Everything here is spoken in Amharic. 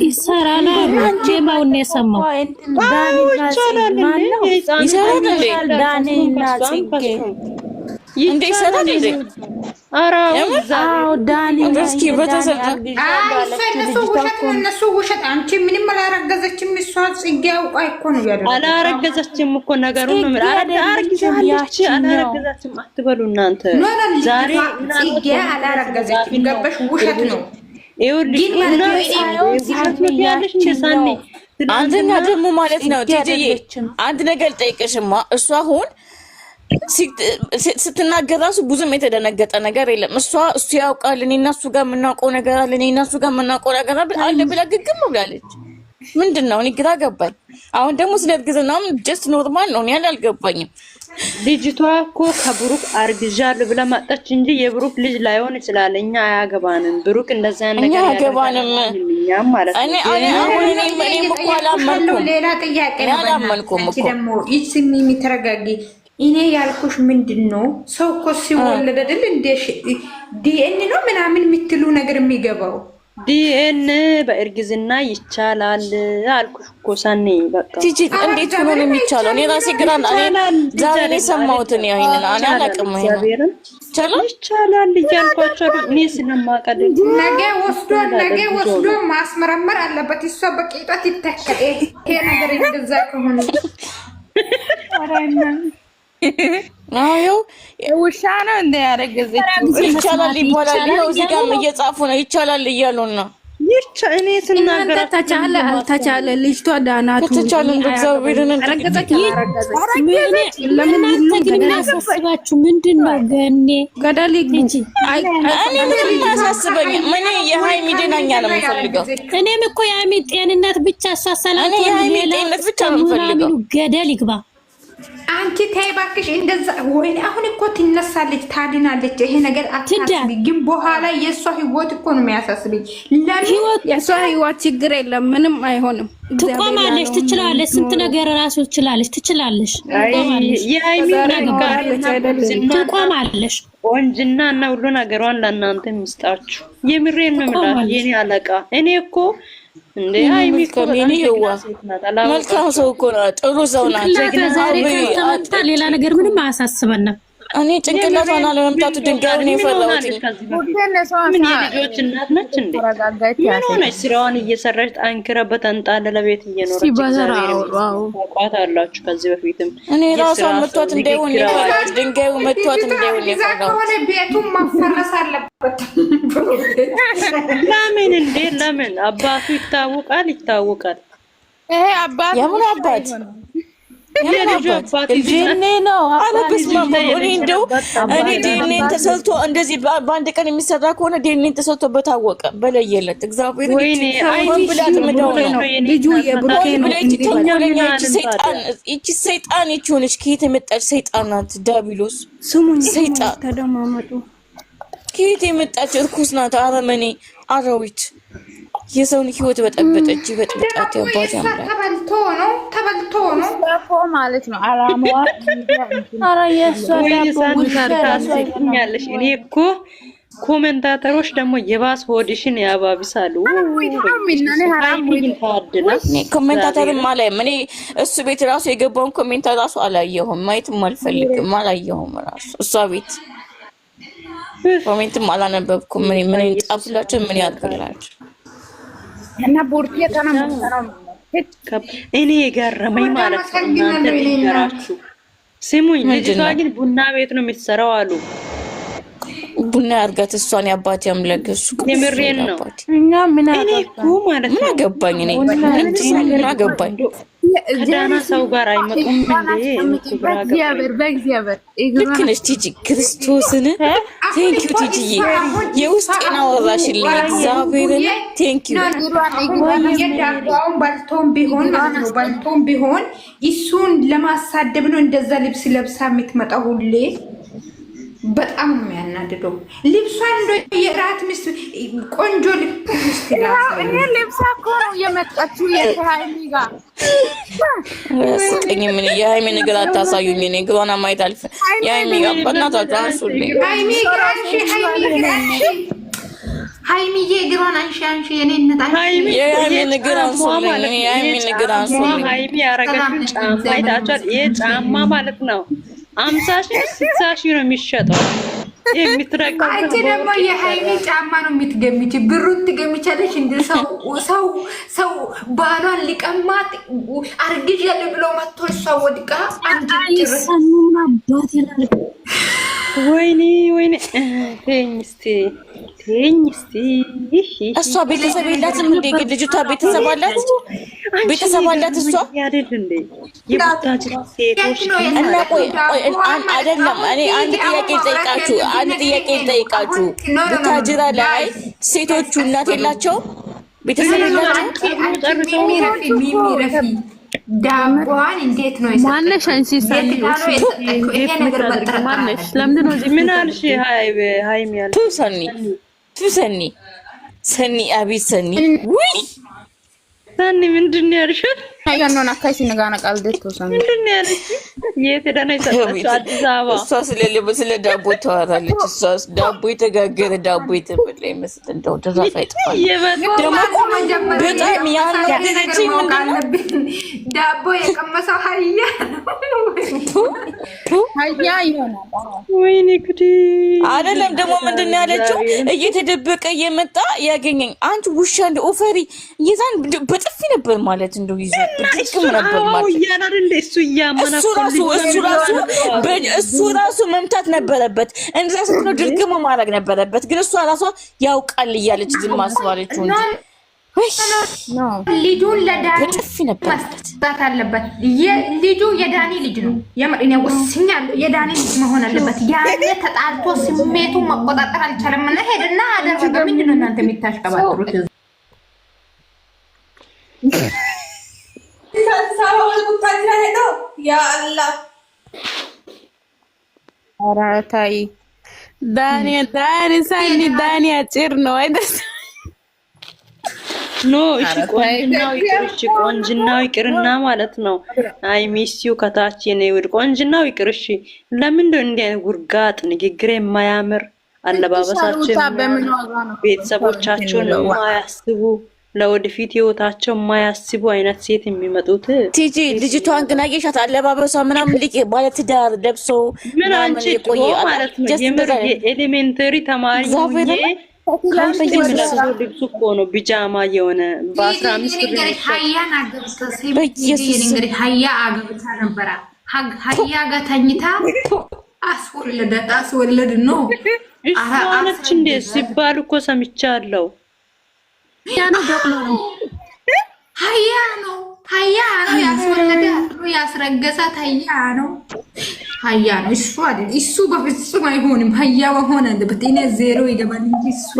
ይሰራል አንቺ ማውን የሰማው ዳኒና ጽጌ እንዴ ይሰራል እንዴ? አራው ዳኒ እስኪ በተሰጠ እነሱ ውሸት። አንቺ ምንም አላረገዘችም። እሷ ጽጌ አውቃ እኮ ነው ያደረገው። አላረገዘችም እኮ ነገሩን ነው አላረገዘች አላረገዘችም አትበሉ እናንተ። ዛሬ ጽጌ አላረገዘችም ገባሽ? ውሸት ነው። ይኸውልሽ አንተኛ ደግሞ ማለት ነው ቲጂዬ አንድ ነገር ጠይቅሽማ። እሷ አሁን ስትናገር ራሱ ብዙም የተደነገጠ ነገር የለም። እሱ ያውቃል እኔና እሱ ጋር የምናውቀው ነገር አለ እኔና እሱ ጋር የምናውቀው ነገር አለ ብላ ግግም ብላለች። ምንድነው? እኔ ግራ ገባኝ። አሁን ደግሞ ስለእርግዝናም ጀስት ኖርማል ነው። እኔ አልገባኝም። ልጅቷ እኮ ከብሩክ አርግዣለሁ ብላ መጣች እንጂ የብሩክ ልጅ ላይሆን ይችላል። እኛ አያገባንም። ብሩክ እንደዛ ነገር አያገባንም ማለት እኔ እኮ አላመንኩም። ሌላ ጥያቄ ነው። አላመንኩም እኮ ደግሞ ይስሚ የሚተረጋጊ እኔ ያልኩሽ ምንድነው? ሰው እኮ ሲወለድ አይደል እንደ ዲኤን ነው ምናምን የምትሉ ነገር የሚገባው ዲኤን በእርግዝና ይቻላል አልኩሽ እኮ ሰኔ። በቃ ቲጂ እንዴት ሆኖ ነው የሚቻለው? እኔ ራሴ ግራን ዛሬ ነው የሰማሁት። እኔ አይነና እኔ አላውቅም። ይቻላል እያልኳቸው እኔ ስለማውቀው ነገ ወስዶ ማስመረመር አለበት። እሷ በቂጣት ይተከለ ይሄ ነገር እንደዛ ከሆነ አዩ ውሻ ነው እንደ ያረገዘችው ይቻላል ይባላል። ይኸው እዚህ ጋር እየጻፉ ነው ይቻላል እያሉን ነው። እኔ ስናገር ተቻለ አልተቻለ ልጅቷ ዳናቱ ተቻለ እግዚአብሔርን ለምን ምንድነው ገኔ ገዳሊ ግንጂ እኔ ምን ያሳስበኝ? ምን የሃይሚ ጤናኛ ነው የምፈልገው። እኔም እኮ የሃይሚ ጤንነት ብቻ አሳሰላኝ። እኔ የሃይሚ ጤንነት ብቻ ነው የምፈልገው። ገደል ይግባ። አንቺ ተይ እባክሽ እንደዛ። ወይኔ አሁን እኮ ትነሳለች ታድናለች። ይሄ ነገር አታስቢ፣ ግን በኋላ የሷ ህይወት እኮ ነው የሚያሳስብኝ። ለምን የሷ ህይወት ችግር የለም ምንም አይሆንም። ትቆማለች፣ ትችላለች። ስንት ነገር ራሱ ትችላለች። የሃይሚ ትቆማለች። ወንጅና እና ሁሉ ነገሯን ለእናንተ ምስጣችሁ። የምሬን ነው የምላችሁ የኔ አለቃ። እኔ እኮ እንዴ ሃይሚ እኮ መልካም ሰው እኮ ነው፣ ጥሩ ሰው ናት። ሌላ ነገር ምንም አያሳስበንም። እኔ ጭንቅላቷን አለመምታቱ ድንጋይ ነው የፈራሁት። ምን የልጆች እናት ነች እንዴ? ምን ሆነች? ስራዋን እየሰራች ጠንክራ በተንጣለለ ቤት እየኖረች ቋት አላችሁ። ከዚህ በፊትም እኔ ራሷን መቷት እንዳይሆን የፈራሁት ድንጋዩ መቷት እንዳይሆን የፈራሁት። ቤቱን ማፈረስ አለበት። ለምን እንዴ? ለምን አባቱ ይታወቃል። ይሄ አባቱ የምን አባት የልጅ አባት ዲኤንኤ ነው። አለበስማ እኔ እንደው እኔ ዲኤንኤ ተሰልቶ እንደዚህ በአንድ ቀን የሚሰራ ከሆነ ዲኤንኤ ተሰልቶ በታወቀ በለየለት እግዚአብሔር ወይኔ ብላት ምደው ነው ልጁ የብሩኬ ነው። ይቺ ሰይጣን ይቺ ሆነች። ከየት የመጣች ሰይጣን ናት? ዳቢሎስ ስሙኝ፣ ሰይጣን ተደማመጡ። ከየት የመጣች እርኩስ ናት? አረመኔ አራዊት የሰውን ህይወት በጠበጠች በጥብጣት ያባዛ ነው። ተበልቶ ነው ዳቦ ማለት ነው አላማዋ። ኧረ የእሷ ዳቦ ታስቀኛለሽ። እኔ እኮ ኮሜንታተሮች ደግሞ የባስ ሆድሽን ያባብሳሉ። ኮሜንታተርም አላየም። እኔ እሱ ቤት ራሱ የገባውን ኮሜንታር ራሱ አላየሁም፣ ማየትም አልፈልግም። አላየሁም ራሱ እሷ ቤት ኮሜንትም አላነበብኩም። ምን ጻፉላችሁ? ምን ያርግላችሁ? እና ቡርቴ ተናም እኔ የገረመኝ ማለት ነው እናንተ ትገራችሁ። ስሙኝ፣ ልጅቷ ግን ቡና ቤት ነው የምትሰራው አሉ። ቡና ያርጋት እሷን ያባት ያምለገሱ የምሬን ነው። እኛ ምን ማለት ምን አገባኝ እኔ ምን አገባኝ? ከዳና ሰው ጋር አይመጡም እንዴ? በእግዚአብሔር ልክ ነሽ ቲጂ። ክርስቶስን ቴንኪው ቲጂዬ፣ የውስጤን አወራሽልኝ። እግዚአብሔርን ቴንኪው። የዳባውን ባልቶም ቢሆን እሱን ለማሳደብ ነው እንደዛ ልብስ ለብሳ የምትመጣው ሁሌ። በጣም ነው የሚያናድደው። ልብሷን እንደ የራት ሚስት ቆንጆ ልብስ እኔ ልብሳ እኮ ነው የመጣችው የሃይሚ ጋር ያስቀኝ። ምን የሃይሚ ነገር አታሳዩኝ። እኔ ግሯና ማየት አልፈ የሃይሚ ጋር በእናታችሁ አንሱልኝ። ሃይሚዬ እግሯን አንሺ የኔነት ሃይሚ እግር አንሱልኝ። ሃይሚ እግር አንሱልኝ። ሃይሚ ያረገችው ጫማ አይታችኋል? ይሄ ጫማ ማለት ነው 50 ሺህ 60 ሺህ ነው የሚሸጠው። የምትረቀው አንቺ ደግሞ የሃይሚ ጫማ ነው የምትገምቺ። ብሩን ትገምቻለሽ እንደ ሰው ባሏን ሊቀማት አርግዣለሁ ብሎ መጥቶ እሷ ወድቃ አንቺ ወይኔ ተኝ እስቲ እሷ ቤተሰብ የላትም እንዴ? ግን ልጅቷ ቤተሰብ አላት እሷ ያደል እንዴ? የቡታጅራ ሴቶች እና ቆይ አይደለም። እኔ አንድ ጥያቄ ልጠይቃችሁ። ቡታጅራ ላይ ሴቶቹ እናት የላቸው ቤተሰብ የላቸው? ዳቦዋን እንዴት ነው ማነሽ? አንቺ ማነሽ? ለምንድን ነው ምን አልሽ? ሃይሚ ያለ ሰኒ አቤት ሰኒ ውይ ሰኒ ምንድን ነው ያልሽው? ያንኖና ካይሲ ነጋና ቃልደት ተሰሚ ምንድን ነው ያልሽ? የት ሄደና ይሰጣችሁ? አዲስ አበባ ስለ ዳቦ ታወራለች። እሷ ዳቦ የተጋገረ ዳቦ የተበላ ይመስል እንደው ደራፋ ይጥፋል። በጣም ያናደደችኝ ዳቦ የቀመሰው ሀያ ይሆናል። ወይኔ ጉዲ አይደለም ደግሞ ምንድን ነው ያለችው? እየተደበቀ እየመጣ ያገኘኝ አንቺ ውሻ እንደ ኦፈሪ ይዛን በጥፊ ነበር ማለት እንደው ይዘ እሱ ራሱ መምታት ነበረበት። እንደዛ ስትለው ድርግሞ ማድረግ ነበረበት። ግን እሷ ራሷ ያውቃል እያለች ዝም አስባለችው እንጂ ልጁን ለዳኒ መስጠት አለበት። ልጁ የዳኒ ልጅ ነው። የምሬን ወስኛለሁ። የዳኒ ልጅ መሆን አለበት። ያኔ ተጣልቶ ስሜቱን መቆጣጠር አልቻለም እና ሄድና አደረገ። ምንድን ነው እናንተ የምታሽቀባጥሩት? ዳኒ አጭር ነው አይደል? ኖ እሺ፣ ቆንጅናው ይቅርና ማለት ነው። አይ ሚስዩ ከታች የኔ ውድ ቆንጅናው ይቅር። እሺ፣ ለምንድን ነው እንዲህ አይነት ጉርጋጥ ንግግር የማያምር አለባበሳችን ቤተሰቦቻቸውን የማያስቡ ለወደፊት ህይወታቸው የማያስቡ አይነት ሴት የሚመጡት? ቲጂ ልጅቷን ግን አየሻት? አለባበሷ ምናምን ልቅ ባለ ትዳር ለብሶ ምን አንቺ ማለት ነው የኤሌሜንተሪ ተማሪ ሆኜ ከለብሰው ልብሱ እኮ ነው ቢጃማ የሆነ በ15 ብር ሀያን ሀያ አገብታ ነበረ። ሀያ ጋር ተኝታ አስወለድ ነው አነች እንዴ ሲባል እኮ ሰምቻለሁ። ሀያ ነው ያስወለደ ያስረገዛት ሀያ ነው እሱ አይደል? እሱ በፍጹም አይሆንም። ሀያ በሆነ አለበት። እኔ ዜሮ ይገባል እንጂ እሱ